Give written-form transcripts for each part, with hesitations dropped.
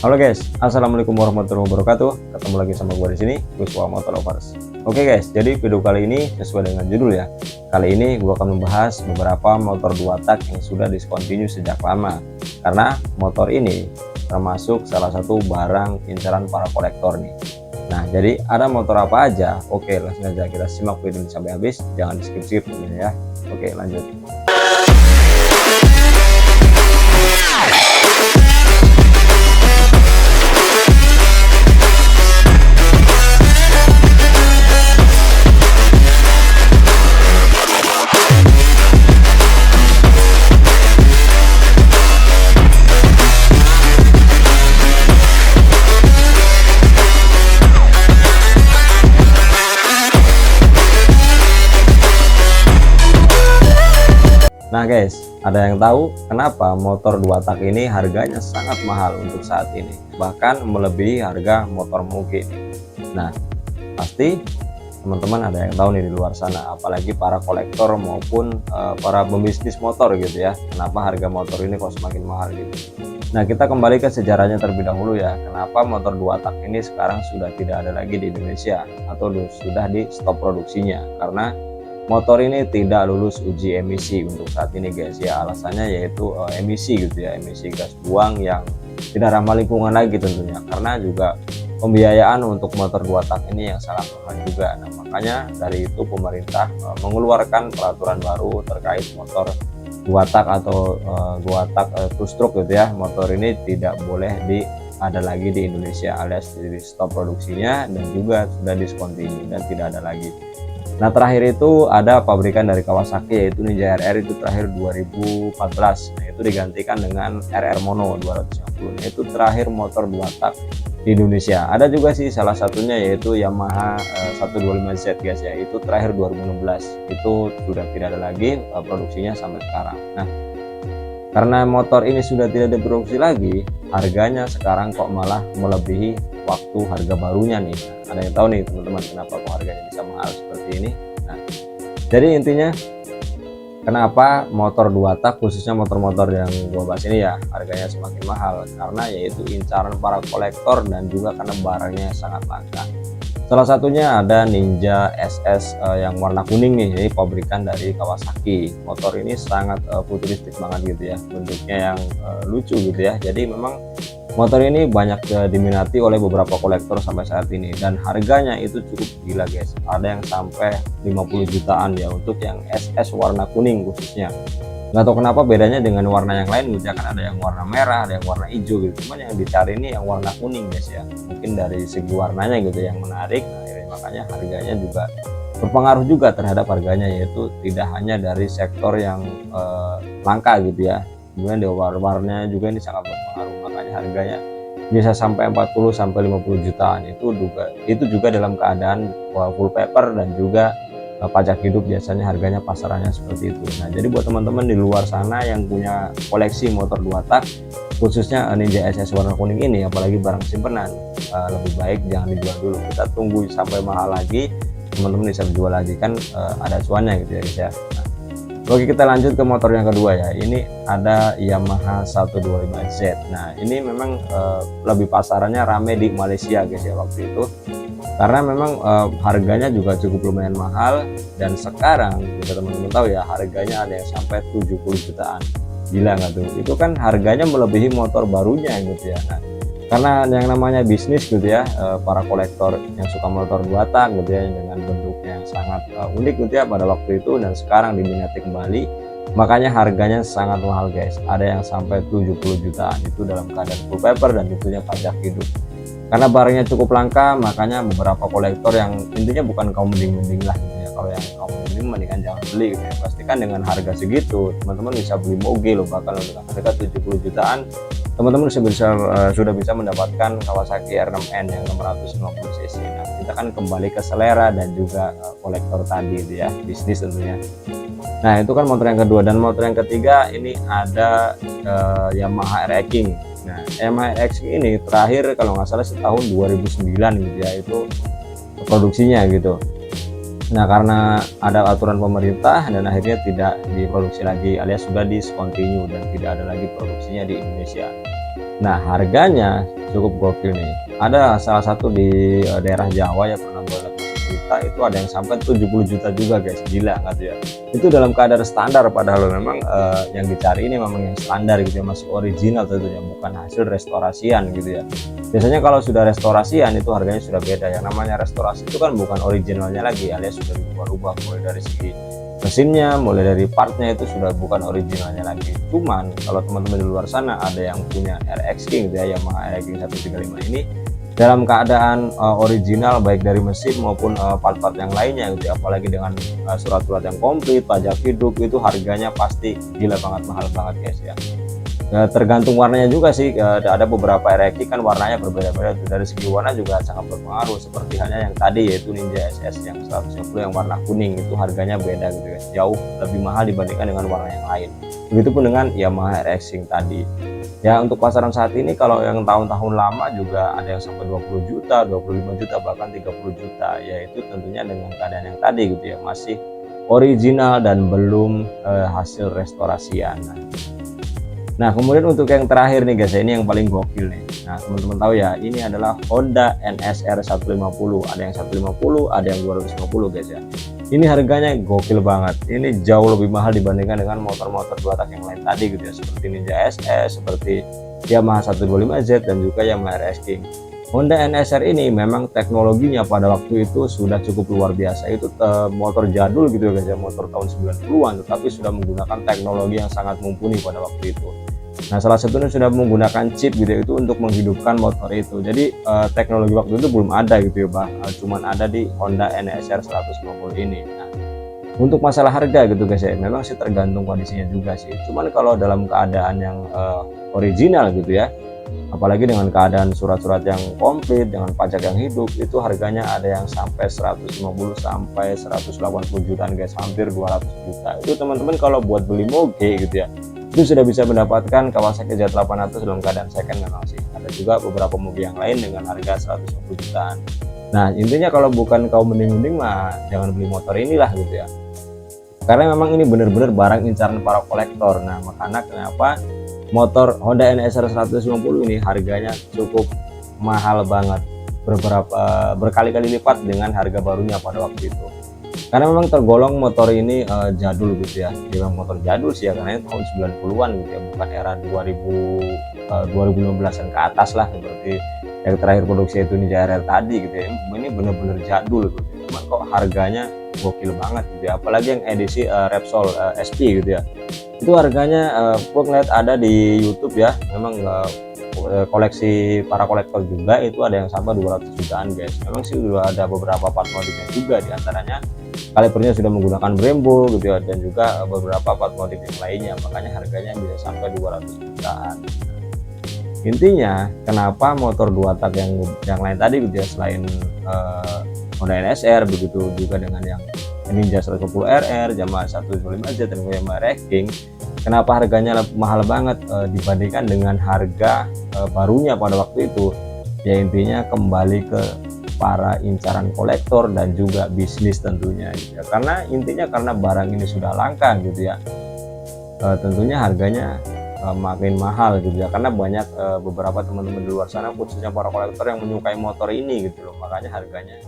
Halo guys, assalamualaikum warahmatullahi wabarakatuh. Ketemu lagi sama gue di sini, Wiswa Motor Lovers. Oke guys, jadi video kali ini sesuai dengan judul ya. Kali ini gue akan membahas beberapa motor 2 tak yang sudah discontinue sejak lama. Karena motor ini termasuk salah satu barang incaran para kolektor nih. Nah, jadi ada motor apa aja? Oke, langsung aja kita simak video ini sampai habis. Jangan di skip-skip ya. Oke, lanjut. Nah guys, ada yang tahu kenapa motor 2 tak ini harganya sangat mahal untuk saat ini, bahkan melebihi harga motor Moge. Nah, pasti teman-teman ada yang tahu nih di luar sana, apalagi para kolektor maupun para pembisnis motor gitu ya, kenapa harga motor ini kok semakin mahal gitu. Nah, kita kembali ke sejarahnya terlebih dahulu ya, kenapa motor 2 tak ini sekarang sudah tidak ada lagi di Indonesia atau sudah di stop produksinya, karena motor ini tidak lulus uji emisi untuk saat ini guys ya. Alasannya yaitu emisi gitu ya, emisi gas buang yang tidak ramah lingkungan lagi tentunya, karena juga pembiayaan untuk motor 2 tak ini yang sangat mahal juga. Nah, makanya dari itu pemerintah mengeluarkan peraturan baru terkait motor 2 tak atau 2 tak two stroke gitu ya. Motor ini tidak boleh ada lagi di Indonesia, alias di stop produksinya dan juga sudah discontinue dan tidak ada lagi. Nah, terakhir itu ada pabrikan dari Kawasaki yaitu Ninja RR, itu terakhir 2014. Nah, itu digantikan dengan RR Mono 250. Nah, itu terakhir motor 2 tak di Indonesia. Ada juga sih salah satunya yaitu Yamaha 125Z guys ya. Itu terakhir 2016. Itu sudah tidak ada lagi produksinya sampai sekarang. Nah, karena motor ini sudah tidak diproduksi lagi, harganya sekarang kok malah melebihi waktu harga barunya nih. Ada yang tahu nih teman-teman kenapa kok harganya bisa mahal seperti ini? Nah, jadi intinya kenapa motor 2 tak khususnya motor-motor yang gua bahas ini ya harganya semakin mahal, karena yaitu incaran para kolektor dan juga karena barangnya sangat langka. Salah satunya ada Ninja SS yang warna kuning nih, ini pabrikan dari Kawasaki. Motor ini sangat futuristik banget gitu ya, bentuknya yang lucu gitu ya. Jadi memang motor ini banyak diminati oleh beberapa kolektor sampai saat ini, dan harganya itu cukup gila guys. Ada yang sampai 50 jutaan ya untuk yang SS warna kuning khususnya. Nggak tahu kenapa bedanya dengan warna yang lain gitu ya, kan ada yang warna merah, ada yang warna hijau gitu. Cuman yang dicari ini yang warna kuning guys ya. Mungkin dari segi warnanya gitu yang menarik, makanya harganya juga berpengaruh juga terhadap harganya, yaitu tidak hanya dari sektor yang langka gitu ya. Kemudian di warnanya juga ini sangat berpengaruh, makanya harganya bisa sampai 40 sampai 50 jutaan. Itu juga dalam keadaan full paper dan juga pajak hidup, biasanya harganya pasarannya seperti itu. Nah, jadi buat teman-teman di luar sana yang punya koleksi motor 2 tak khususnya Ninja SS warna kuning ini, apalagi barang simpenan, lebih baik jangan dijual dulu, kita tunggu sampai mahal lagi, teman-teman bisa jual lagi, kan ada cuannya gitu ya guys ya. Nah, oke, kita lanjut ke motor yang kedua ya. Ini ada Yamaha 125Z. Nah, ini memang lebih pasarannya rame di Malaysia guys ya waktu itu, karena memang harganya juga cukup lumayan mahal, dan sekarang juga teman-teman tahu ya harganya ada yang sampai 70 jutaan. Gila nggak tuh? Itu kan harganya melebihi motor barunya gitu ya. Nah, karena yang namanya bisnis gitu ya, para kolektor yang suka motor 2 tak gitu ya dengan bentuknya yang sangat unik gitu ya pada waktu itu, dan sekarang diminati kembali, makanya harganya sangat mahal guys. Ada yang sampai 70 jutaan, itu dalam keadaan full paper dan tentunya pajak hidup. Karena barangnya cukup langka, makanya beberapa kolektor yang intinya bukan kaum mending-mending lah gitu ya. Kalau yang kaum mending mendingan jangan beli gitu ya. Pastikan dengan harga segitu teman-teman bisa beli Moge loh, bahkan dengan harga 70 jutaan teman-teman sudah bisa mendapatkan Kawasaki R6N yang 650 cc. Nah, kita kan kembali ke selera dan juga kolektor tadi itu ya, bisnis tentunya. Nah, itu kan motor yang kedua. Dan motor yang ketiga ini ada Yamaha RX King. Nah, Yamaha RX King ini terakhir kalau nggak salah setahun 2009 gitu ya, itu produksinya gitu. Nah, karena ada aturan pemerintah dan akhirnya tidak diproduksi lagi, alias sudah discontinue dan tidak ada lagi produksinya di Indonesia. Nah, harganya cukup gokil nih. Ada salah satu di daerah Jawa ya, pernah gue lihat berita itu ada yang sampai 70 juta juga guys, gila nggak tuh ya. Itu dalam keadaan standar, padahal memang yang dicari ini memang yang standar gitu ya, masih original tentunya, bukan hasil restorasian gitu ya. Biasanya kalau sudah restorasian itu harganya sudah beda. Yang namanya restorasi itu kan bukan originalnya lagi, alias sudah dirubah-rubah, mulai dari segi mesinnya, mulai dari partnya itu sudah bukan originalnya lagi. Cuman kalau teman-teman di luar sana ada yang punya RX King gitu ya, Yamaha RX King 135 ini dalam keadaan original baik dari mesin maupun part-part yang lainnya gitu ya, apalagi dengan surat-surat yang komplit, pajak hidup, itu harganya pasti gila banget, mahal banget guys ya. Tergantung warnanya juga sih, ada beberapa RX kan warnanya berbeda-beda, dari segi warna juga sangat berpengaruh, seperti halnya yang tadi yaitu Ninja SS yang 150 yang warna kuning, itu harganya beda gitu ya, jauh lebih mahal dibandingkan dengan warna yang lain. Begitupun dengan Yamaha RX King tadi ya. Untuk pasaran saat ini kalau yang tahun-tahun lama juga ada yang sampai 20 juta, 25 juta, bahkan 30 juta, yaitu tentunya dengan keadaan yang tadi gitu ya, masih original dan belum hasil restorasian. Nah kemudian untuk yang terakhir nih guys, ini yang paling gokil nih. Nah teman-teman tahu ya, ini adalah Honda NSR 150, ada yang 150, ada yang 250 guys ya. Ini harganya gokil banget, ini jauh lebih mahal dibandingkan dengan motor-motor dua tak yang lain tadi gitu ya, seperti Ninja SS, seperti Yamaha 125Z, dan juga Yamaha RX King. Honda NSR ini memang teknologinya pada waktu itu sudah cukup luar biasa. Itu motor jadul gitu ya guys ya, motor tahun 90-an, tetapi sudah menggunakan teknologi yang sangat mumpuni pada waktu itu. Nah salah satunya sudah menggunakan chip gitu ya, itu untuk menghidupkan motor itu. Jadi teknologi waktu itu belum ada gitu ya, cuman ada di Honda NSR 150 ini. Nah untuk masalah harga gitu guys ya, memang sih tergantung kondisinya juga sih. Cuman kalau dalam keadaan yang original gitu ya, apalagi dengan keadaan surat-surat yang komplit dengan pajak yang hidup, itu harganya ada yang sampai 150 sampai 180 jutaan guys, hampir 200 juta. Itu teman-teman kalau buat beli moge gitu ya, itu sudah bisa mendapatkan Kawasaki Z800 dalam keadaan second memang sih. Ada juga beberapa mobil yang lain dengan harga 150 jutaan. Nah intinya kalau bukan kau mending-mending mah jangan beli motor inilah gitu ya, karena memang ini benar-benar barang incaran para kolektor. Nah makanya kenapa motor Honda NSR 150 ini harganya cukup mahal banget, berkali-kali lipat dengan harga barunya pada waktu itu. Karena memang tergolong motor ini jadul gitu ya. Dia memang motor jadul sih ya, karena tahun 90-an gitu ya, bukan era 2015-an ke atas lah, seperti yang terakhir produksi itu Ninja RR tadi gitu ya. Ini bener-bener jadul gitu. Cuman kok harganya gokil banget gitu ya, apalagi yang edisi Repsol SP gitu ya. Itu harganya gue ngeliat ada di YouTube ya, memang koleksi para kolektor juga, itu ada yang sampai 200 jutaan guys. Memang sih sudah ada beberapa part modifnya juga, diantaranya kalipernya sudah menggunakan Brembo gitu ya, dan juga beberapa part modif yang lainnya, makanya harganya bisa sampai 200 jutaan. Intinya kenapa motor dua tak yang lain tadi gitu ya, selain Honda NSR, begitu juga dengan yang Ninja 150 RR, Yamaha 125Z, dan Yamaha RX King, kenapa harganya mahal banget dibandingkan dengan harga barunya pada waktu itu? Ya intinya kembali ke para incaran kolektor dan juga bisnis tentunya gitu ya. Karena intinya karena barang ini sudah langka gitu ya, tentunya harganya makin mahal gitu ya, karena banyak beberapa teman-teman di luar sana khususnya para kolektor yang menyukai motor ini gitu loh, makanya harganya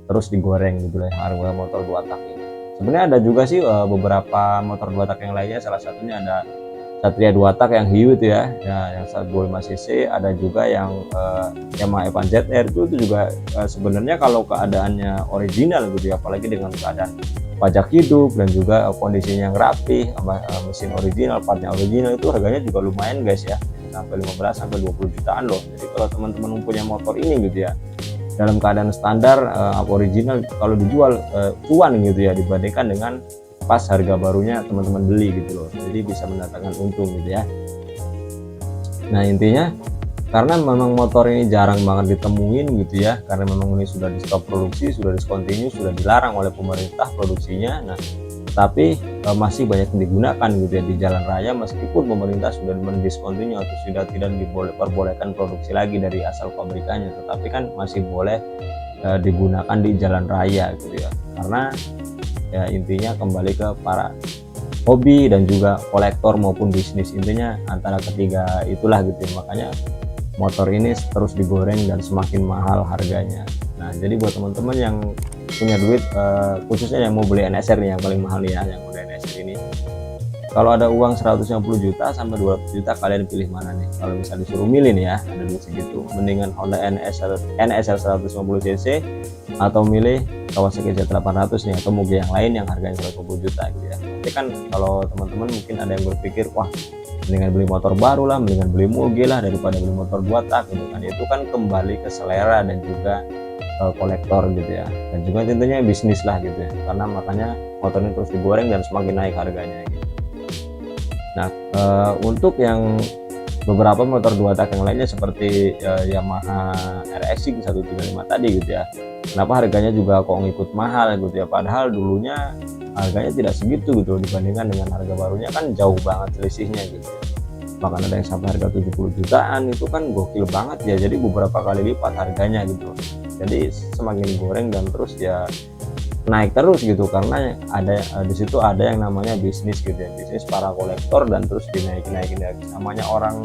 terus digoreng gitu lah harga motor dua tak ini. Sebenarnya ada juga sih beberapa motor dua tak yang lainnya, salah satunya ada Satria dua tak yang hiu itu ya, yang 125 cc, ada juga yang Yamaha Evan ZR itu juga sebenarnya kalau keadaannya original gitu ya, apalagi dengan keadaan pajak hidup dan juga kondisinya yang rapi, mesin original, partnya original, itu harganya juga lumayan guys ya, sampai 15 sampai 20 jutaan loh. Jadi kalau teman-teman mempunyai motor ini gitu ya, dalam keadaan standar original, kalau dijual cuan gitu ya, dibandingkan dengan pas harga barunya teman-teman beli gitu loh, jadi bisa mendatangkan untung gitu ya. Nah intinya karena memang motor ini jarang banget ditemuin gitu ya, karena memang ini sudah di stop produksi, sudah discontinue, sudah dilarang oleh pemerintah produksinya. Nah tapi masih banyak yang digunakan gitu ya di jalan raya, meskipun pemerintah sudah mendiskontinue atau sudah tidak diperbolehkan produksi lagi dari asal pabrikannya, tetapi kan masih boleh digunakan di jalan raya gitu ya. Karena ya intinya kembali ke para hobi dan juga kolektor maupun bisnis, intinya antara ketiga itulah gitu ya. Makanya motor ini terus digoreng dan semakin mahal harganya. Nah, jadi buat teman-teman yang punya duit, khususnya yang mau beli NSR nih yang paling mahal nih ya, yang udah NSR ini. Kalau ada uang 150 juta sampai 200 juta, kalian pilih mana nih? Kalau misalnya disuruh milih nih ya, ada duit segitu, mendingan Honda NSR 150 cc atau milih Kawasaki Z800 nih, atau moge yang lain yang harganya 150 juta gitu ya. Tapi kan kalau teman-teman mungkin ada yang berpikir, wah mendingan beli motor baru lah, mendingan beli moge lah daripada beli motor 2 tak gitu kan. Itu kan kembali ke selera dan juga kolektor gitu ya, dan juga tentunya bisnis lah gitu ya, karena makanya motor ini terus digoreng dan semakin naik harganya gitu. Nah, untuk yang beberapa motor 2 tak yang lainnya seperti Yamaha RX 135 tadi gitu ya, kenapa harganya juga kok ngikut mahal gitu ya, padahal dulunya harganya tidak segitu gitu dibandingkan dengan harga barunya, kan jauh banget selisihnya gitu ya. Bahkan ada yang sampai harga 70 jutaan, itu kan gokil banget ya, jadi beberapa kali lipat harganya gitu. Jadi semakin digoreng dan terus ya naik terus gitu, karena ada di situ ada yang namanya bisnis gitu ya, bisnis para kolektor, dan terus dinaikin namanya orang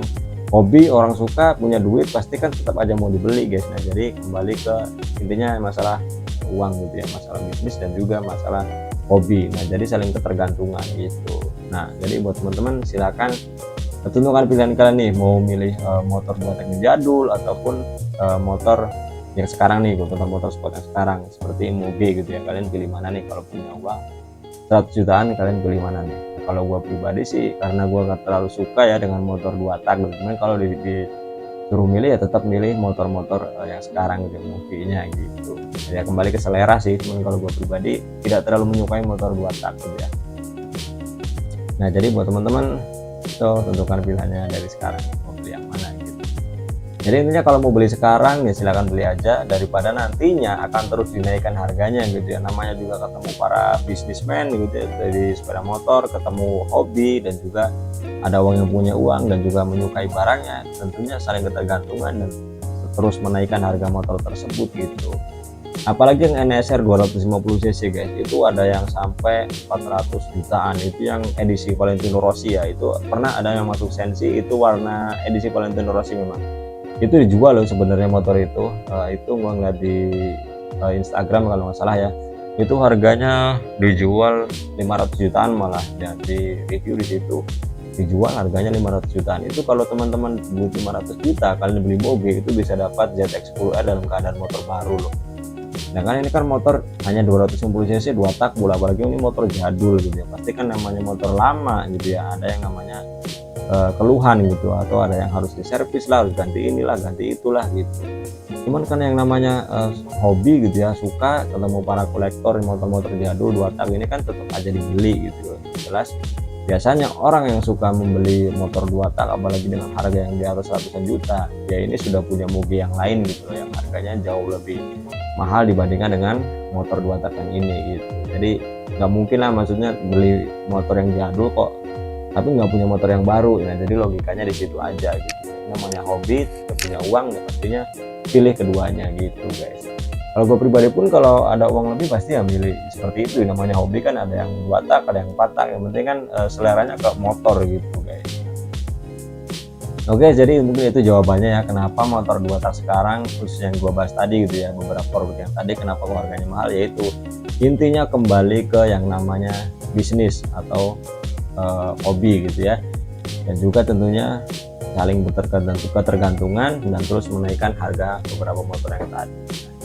hobi, orang suka, punya duit pasti kan tetap aja mau dibeli guys. Nah, jadi kembali ke intinya masalah uang gitu ya, masalah bisnis dan juga masalah hobi. Nah, jadi saling ketergantungan gitu. Nah, jadi buat teman-teman silakan tentukan pilihan kalian nih, mau milih motor buatan yang jadul ataupun motor yang sekarang nih, motor sport yang sekarang seperti moge gitu ya. Kalian pilih mana nih? Kalau punya uang 100 jutaan kalian pilih mana nih? Nah, kalau gua pribadi sih, karena gua gak terlalu suka ya dengan motor 2 tak gitu. Cuman kalau disuruh milih ya tetap milih motor-motor yang sekarang gitu, moge-nya gitu. Ya kembali ke selera sih, cuman kalau gua pribadi tidak terlalu menyukai motor 2 tak gitu ya. Nah, jadi buat teman-teman tentukan pilihannya dari sekarang mau beli yang mana gitu. Jadi intinya kalau mau beli sekarang ya silahkan beli aja, daripada nantinya akan terus dinaikkan harganya gitu ya. Namanya juga ketemu para bisnismen gitu ya, dari sepeda motor, ketemu hobi, dan juga ada orang yang punya uang dan juga menyukai barangnya, tentunya saling ketergantungan dan terus menaikkan harga motor tersebut gitu. Apalagi yang NSR 250 cc guys, itu ada yang sampai 400 jutaan, itu yang edisi Valentino Rossi ya. Itu pernah ada yang masuk sensi, itu warna edisi Valentino Rossi, memang itu dijual loh sebenarnya motor itu. Itu gua ngeliat di Instagram kalau nggak salah ya, itu harganya dijual 500 jutaan malah ya, di review di situ dijual harganya 500 jutaan. Itu kalau teman-teman butuh 500 juta kalian beli moge, itu bisa dapat ZX10R dalam keadaan motor baru loh. Nah kan ini kan motor hanya 250 cc 2 tak, apalagi ini motor jadul gitu ya, pasti kan namanya motor lama gitu ya, ada yang namanya keluhan gitu, atau ada yang harus diservis lah, harus ganti inilah ganti itulah gitu. Cuman kan yang namanya hobi gitu ya, suka ketemu para kolektor motor-motor jadul 2 tak ini kan tetap aja dibeli gitu. Jelas biasanya orang yang suka membeli motor 2 tak apalagi dengan harga yang di atas ratusan juta ya, ini sudah punya moge yang lain gitu yang harganya jauh lebih mahal dibandingkan dengan motor 2 tak yang ini gitu. Jadi nggak mungkin lah, maksudnya beli motor yang jadul kok tapi nggak punya motor yang baru. Nah, jadi logikanya di situ aja gitu. Namanya hobi, punya uang ya pastinya pilih keduanya gitu guys. Kalau gue pribadi pun kalau ada uang lebih pasti ya milih seperti itu. Namanya hobi kan ada yang 2 tak, ada yang 4 tak, yang penting kan seleranya ke motor gitu guys. Oke, jadi mungkin itu jawabannya ya, kenapa motor 2 tak sekarang, khusus yang gue bahas tadi gitu ya, beberapa produk yang tadi kenapa harganya mahal, yaitu intinya kembali ke yang namanya bisnis atau hobi gitu ya, dan juga tentunya saling ketergantungan dan terus menaikkan harga beberapa motor yang tadi.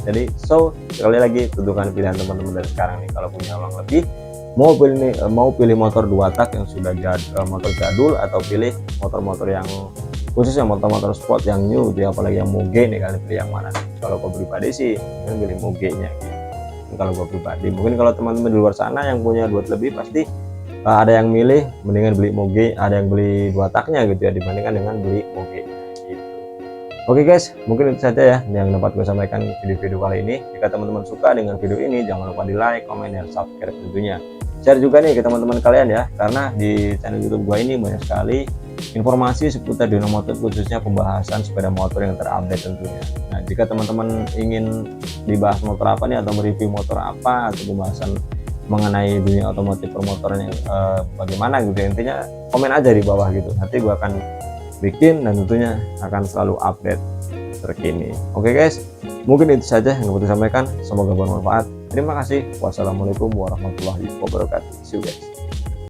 Jadi sekali lagi tentukan pilihan teman-teman dari sekarang nih, kalau punya uang lebih mau pilih motor 2 tak yang sudah motor jadul, atau pilih motor-motor yang khususnya motor-motor sport yang new gitu ya, apalagi yang moge nih, kalian pilih yang mana nih? Kalau gue pribadi sih pilih moge-nya gitu. Kalau gue pribadi, mungkin kalau teman-teman di luar sana yang punya duit lebih pasti ada yang milih mendingan beli moge, ada yang beli 2 taknya gitu ya, dibandingkan dengan beli moge gitu. Oke guys, mungkin itu saja ya yang dapat gue sampaikan di video kali ini. Jika teman-teman suka dengan video ini, jangan lupa di like, komen, dan subscribe tentunya. Share juga nih ke teman-teman kalian ya, karena di channel YouTube gue ini banyak sekali informasi seputar dunia motor, khususnya pembahasan sepeda motor yang terupdate tentunya. Nah, jika teman-teman ingin dibahas motor apa nih, atau mereview motor apa, atau pembahasan mengenai dunia otomotif permotoran yang bagaimana gitu, intinya komen aja di bawah gitu, nanti gue akan bikin dan tentunya akan selalu update terkini. Oke guys, mungkin itu saja yang dapat disampaikan, semoga bermanfaat. Terima kasih. Wassalamualaikum warahmatullahi wabarakatuh. See you guys.